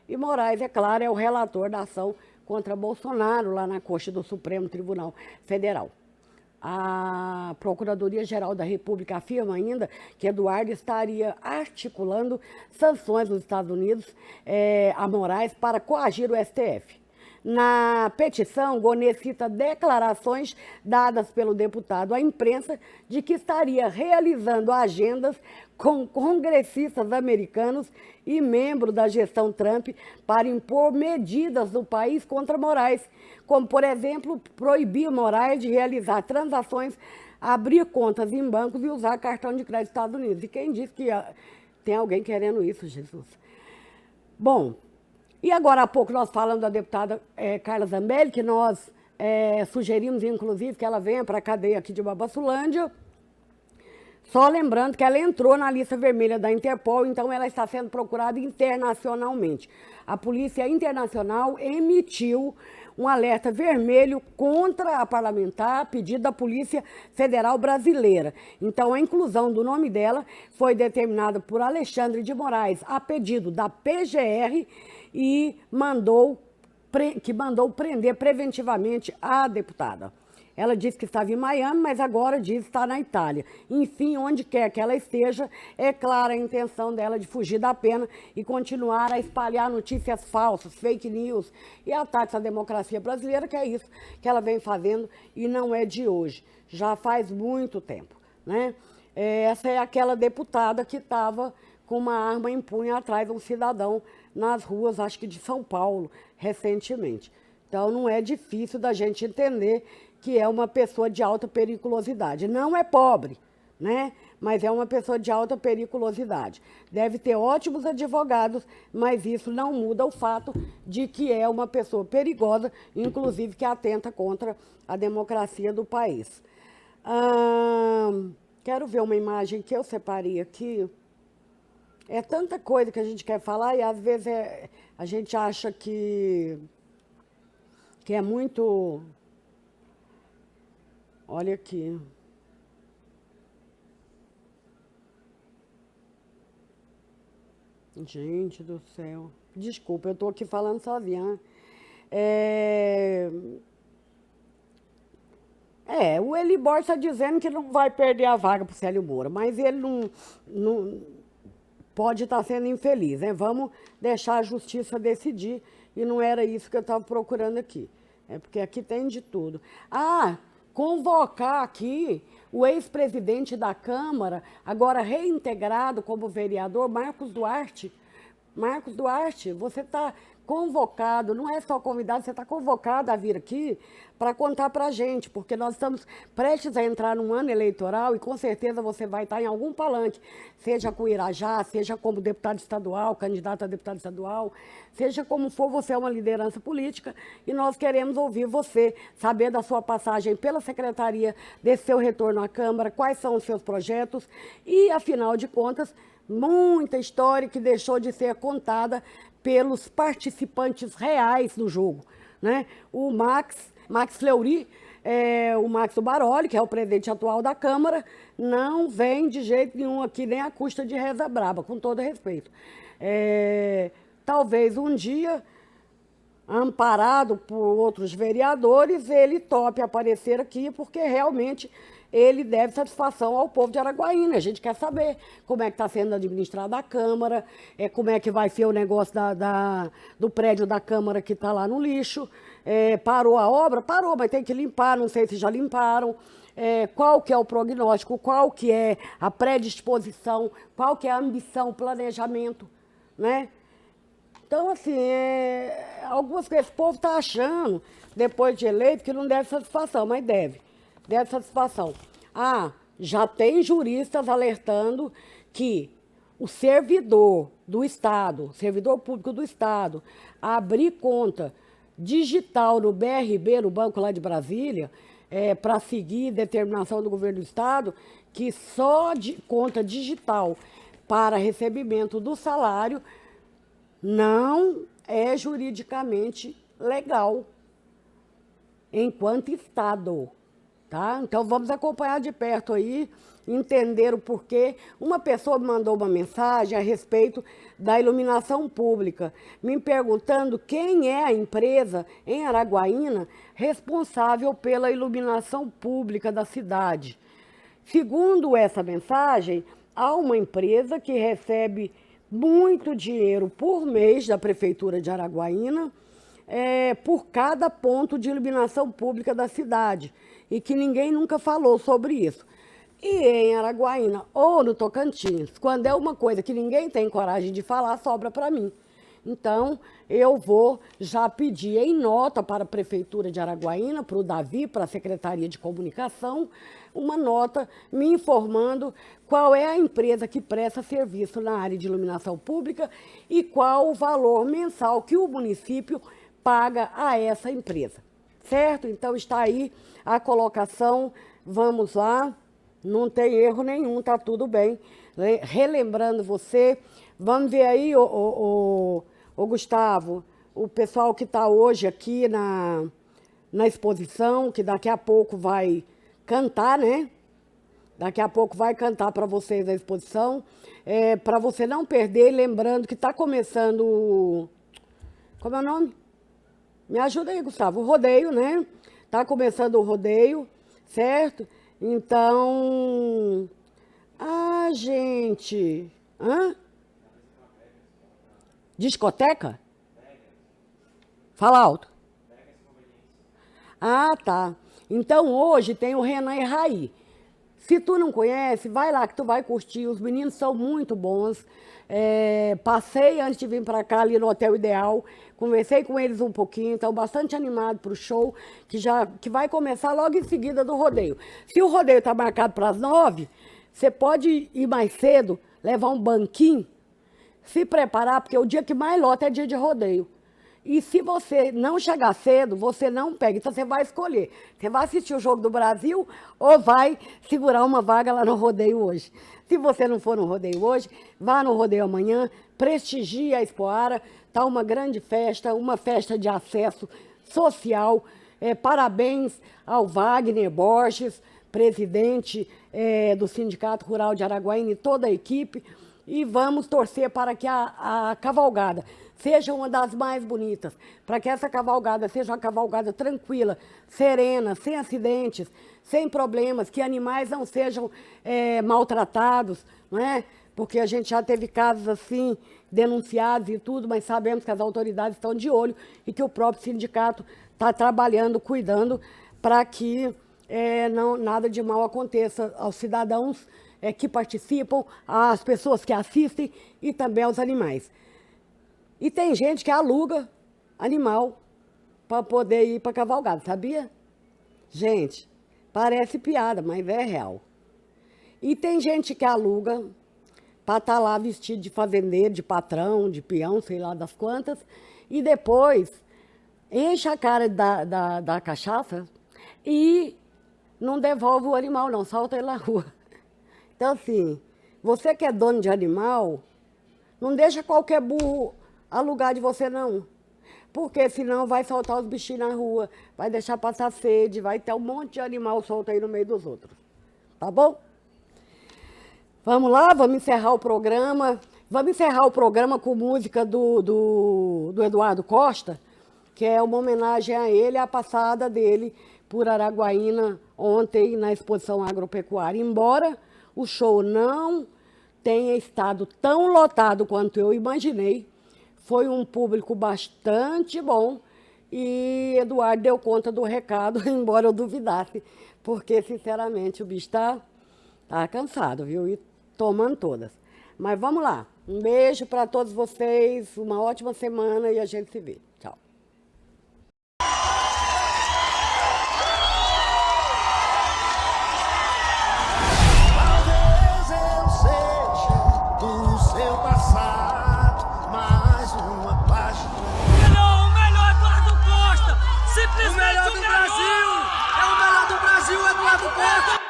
E Moraes, é claro, é o relator da ação contra Bolsonaro lá na Corte do Supremo Tribunal Federal. A Procuradoria-Geral da República afirma ainda que Eduardo estaria articulando sanções nos Estados Unidos a Moraes para coagir o STF. Na petição, Gonet cita declarações dadas pelo deputado à imprensa de que estaria realizando agendas com congressistas americanos e membros da gestão Trump para impor medidas no país contra Moraes, como, por exemplo, proibir Moraes de realizar transações, abrir contas em bancos e usar cartão de crédito dos Estados Unidos. E quem disse que tem alguém querendo isso, Jesus? Bom, e agora há pouco nós falamos da deputada Carla Zambelli, que nós sugerimos, inclusive, que ela venha para a cadeia aqui de Babassulândia. Só lembrando que ela entrou na lista vermelha da Interpol, então ela está sendo procurada internacionalmente. A Polícia Internacional emitiu um alerta vermelho contra a parlamentar a pedido da Polícia Federal Brasileira. Então, a inclusão do nome dela foi determinada por Alexandre de Moraes, a pedido da PGR, e mandou prender preventivamente a deputada. Ela disse que estava em Miami, mas agora diz que está na Itália. Enfim, onde quer que ela esteja, é clara a intenção dela de fugir da pena e continuar a espalhar notícias falsas, fake news e ataques à democracia brasileira, que é isso que ela vem fazendo e não é de hoje. Já faz muito tempo, né? Essa é aquela deputada que estava com uma arma em punho atrás de um cidadão nas ruas, acho que de São Paulo, recentemente. Então, não é difícil da gente entender que é uma pessoa de alta periculosidade. Não é pobre, né? Mas é uma pessoa de alta periculosidade. Deve ter ótimos advogados, mas isso não muda o fato de que é uma pessoa perigosa, inclusive que atenta contra a democracia do país. Quero ver uma imagem que eu separei aqui. É tanta coisa que a gente quer falar e às vezes a gente acha que é muito... Olha aqui. Gente do céu. Desculpa, eu estou aqui falando sozinha. O Elibor está dizendo que não vai perder a vaga para o Célio Moura, mas ele não pode estar sendo infeliz, né? Vamos deixar a justiça decidir, e não era isso que eu estava procurando aqui. É porque aqui tem de tudo. Convocar aqui o ex-presidente da Câmara, agora reintegrado como vereador, Marcos Duarte. Marcos Duarte, você está convocado, não é só convidado, você está convocado a vir aqui para contar para a gente, porque nós estamos prestes a entrar num ano eleitoral e com certeza você vai estar em algum palanque, seja com o Irajá, seja como deputado estadual, candidato a deputado estadual, seja como for, você é uma liderança política e nós queremos ouvir você, saber da sua passagem pela secretaria, desse seu retorno à Câmara, quais são os seus projetos e, afinal de contas, muita história que deixou de ser contada pelos participantes reais do jogo, né? O Max Fleury, o Max Baroli, que é o presidente atual da Câmara, não vem de jeito nenhum aqui, nem à custa de reza braba, com todo respeito. Talvez um dia, amparado por outros vereadores, ele tope aparecer aqui, porque realmente ele deve satisfação ao povo de Araguaína. A gente quer saber como é que está sendo administrada a Câmara, como é que vai ser o negócio do prédio da Câmara que está lá no lixo. Parou a obra? Parou, mas tem que limpar, não sei se já limparam. Qual que é o prognóstico, qual que é a predisposição, qual que é a ambição, o planejamento, né? Então, assim, algumas coisas o povo está achando, depois de eleito, que não deve satisfação, mas deve satisfação. Já tem juristas alertando que o servidor do Estado, servidor público do Estado, abrir conta digital no BRB, no banco lá de Brasília, para seguir determinação do governo do Estado, que só de conta digital para recebimento do salário não é juridicamente legal enquanto Estado. Tá? Então, vamos acompanhar de perto aí, entender o porquê. Uma pessoa me mandou uma mensagem a respeito da iluminação pública, me perguntando quem é a empresa em Araguaína responsável pela iluminação pública da cidade. Segundo essa mensagem, há uma empresa que recebe muito dinheiro por mês da Prefeitura de Araguaína, por cada ponto de iluminação pública da cidade, e que ninguém nunca falou sobre isso. E em Araguaína ou no Tocantins, quando é uma coisa que ninguém tem coragem de falar, sobra para mim. Então, eu vou já pedir em nota para a Prefeitura de Araguaína, para o Davi, para a Secretaria de Comunicação, uma nota me informando qual é a empresa que presta serviço na área de iluminação pública e qual o valor mensal que o município paga a essa empresa. Certo? Então, está aí a colocação. Vamos lá. Não tem erro nenhum, está tudo bem. Relembrando você, vamos ver aí, ô Gustavo, o pessoal que está hoje aqui na exposição, que daqui a pouco vai cantar, né? Daqui a pouco vai cantar para vocês a exposição. Para você não perder, lembrando que está começando... Como é o nome? Me ajuda aí, Gustavo. O rodeio, né? Está começando o rodeio, certo? Então... gente... Discoteca? Fala alto. Tá. Então, hoje tem o Renan e Raí. Se tu não conhece, vai lá que tu vai curtir. Os meninos são muito bons. Passei antes de vir para cá ali no Hotel Ideal. Conversei com eles um pouquinho. Estão bastante animados para o show, que vai começar logo em seguida do rodeio. Se o rodeio está marcado para as 9, você pode ir mais cedo, levar um banquinho, se preparar, porque o dia que mais lota é dia de rodeio. E se você não chegar cedo, você não pega. Então, você vai escolher. Você vai assistir o Jogo do Brasil ou vai segurar uma vaga lá no rodeio hoje. Se você não for no rodeio hoje, vá no rodeio amanhã, prestigie a Expoara. Está uma grande festa, uma festa de acesso social. Parabéns ao Wagner Borges, presidente do Sindicato Rural de Araguaína e toda a equipe. E vamos torcer para que a cavalgada seja uma das mais bonitas, para que essa cavalgada seja uma cavalgada tranquila, serena, sem acidentes, sem problemas, que animais não sejam maltratados, não é? Porque a gente já teve casos assim, denunciados e tudo, mas sabemos que as autoridades estão de olho e que o próprio sindicato está trabalhando, cuidando, para que nada de mal aconteça aos cidadãos que participam, às pessoas que assistem e também aos animais. E tem gente que aluga animal para poder ir para cavalgada, sabia? Gente, parece piada, mas é real. E tem gente que aluga para estar lá vestido de fazendeiro, de patrão, de peão, sei lá das quantas, e depois enche a cara da cachaça e não devolve o animal, não, solta ele na rua. Então, assim, você que é dono de animal, não deixa qualquer burro alugar de você, não. Porque senão vai soltar os bichinhos na rua, vai deixar passar sede, vai ter um monte de animal solto aí no meio dos outros. Tá bom? Vamos lá, vamos encerrar o programa. Vamos encerrar o programa com música do Eduardo Costa, que é uma homenagem a ele, a passada dele por Araguaína ontem na Exposição Agropecuária. Embora o show não tenha estado tão lotado quanto eu imaginei, foi um público bastante bom e Eduardo deu conta do recado, embora eu duvidasse, porque, sinceramente, o bicho tá cansado, viu? E tomando todas. Mas vamos lá. Um beijo para todos vocês, uma ótima semana e a gente se vê. Tchau. Talvez eu seja do seu passado, mais uma página. Não, o melhor Eduardo Costa! Simplesmente o melhor do Brasil! É o melhor do Brasil, Eduardo Costa!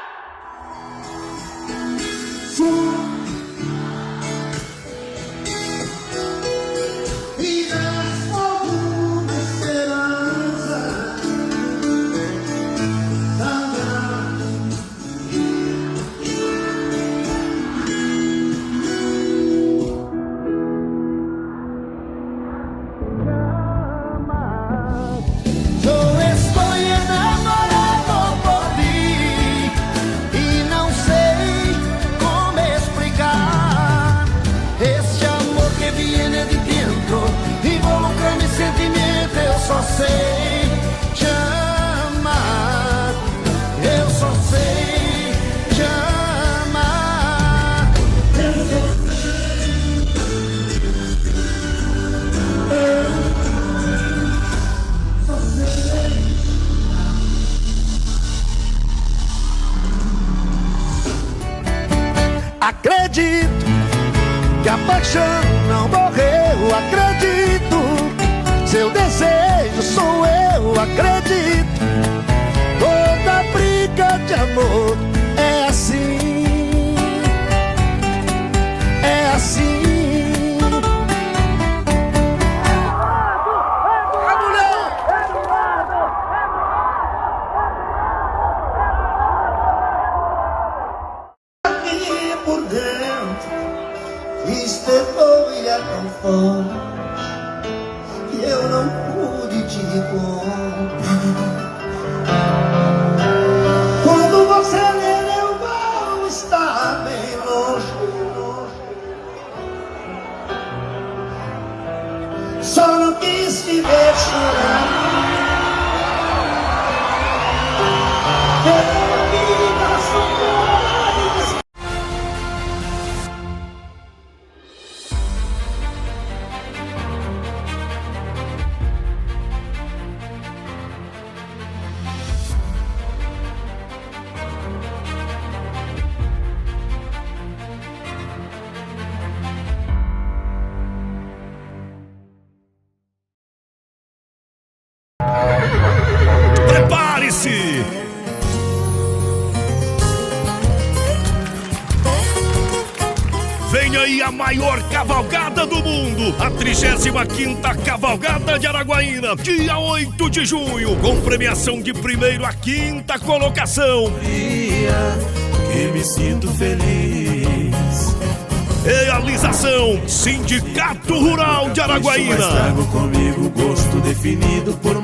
E das alguma esperança eu estou enamorado por ti e não sei como explicar este amor que viene de dentro, involucra mi sentimento. Eu só sei te amar, eu só sei te amar. Acredito que a paixão não morreu, acredito. Seu desejo sou eu, acredito. Toda briga de amor é assim, é assim. Aqui por dentro estou tão forte que eu não pude te encontrar. Quando você ler, eu vou estar bem longe. Só não quis te ver chorar. Eu vi na sua. Prepare-se! Vem aí a maior cavalgada do mundo, a 35ª Cavalgada de Araguaína, dia 8 de junho, com premiação de primeiro a 5ª colocação. Que me sinto feliz. Realização Sindicato Rural de Araguaína. Mas trago comigo gosto definido por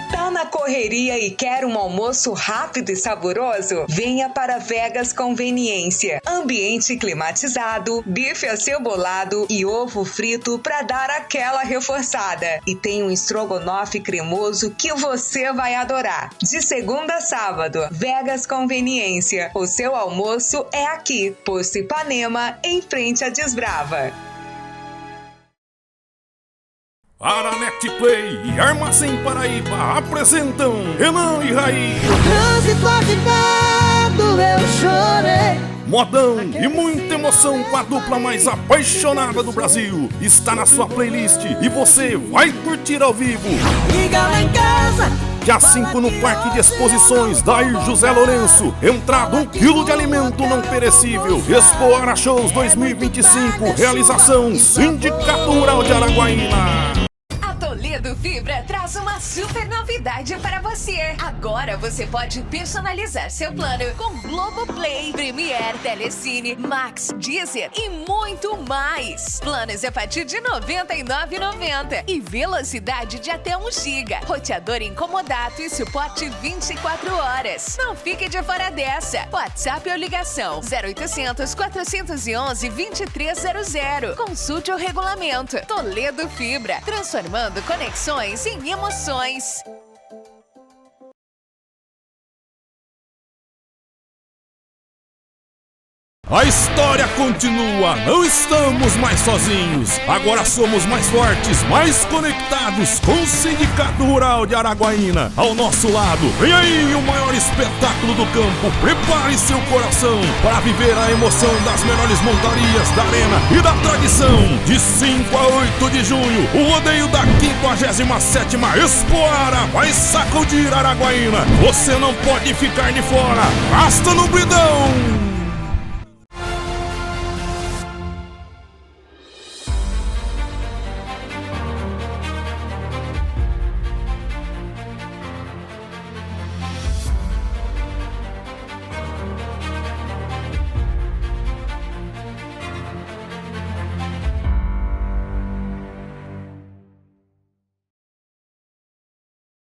Tá na correria e quer um almoço rápido e saboroso? Venha para Vegas Conveniência. Ambiente climatizado, bife acebolado e ovo frito para dar aquela reforçada. E tem um estrogonofe cremoso que você vai adorar. De segunda a sábado, Vegas Conveniência. O seu almoço é aqui. Posto Ipanema, em frente à Desbrava. Multiplay e Armazém Paraíba apresentam Renan e Raí. Trânsito afinado, eu chorei. Modão e muita emoção com a dupla mais apaixonada do Brasil. Está na sua playlist e você vai curtir ao vivo. Liga lá em casa. Dia 5 no Parque de Exposições Dair José Lourenço. Entrada 1 quilo de alimento não perecível. Expo Ara Shows 2025. Realização Sindicato Rural de Araguaína. Toledo Fibra traz uma super novidade para você. Agora você pode personalizar seu plano com Globoplay, Premiere, Telecine, Max, Deezer e muito mais. Planos a partir de R$ 99,90 e velocidade de até 1 GB. Roteador incomodato e suporte 24 horas. Não fique de fora dessa. WhatsApp ou ligação 0800 411 2300. Consulte o regulamento. Toledo Fibra, transformando conexões em emoções. A história continua, não estamos mais sozinhos. Agora somos mais fortes, mais conectados com o Sindicato Rural de Araguaína. Ao nosso lado, vem aí o maior espetáculo do campo. Prepare seu coração para viver a emoção das melhores montarias da arena e da tradição. De 5 a 8 de junho, o rodeio da 57ª Expo Ara vai sacudir Araguaína. Você não pode ficar de fora. Basta no bridão!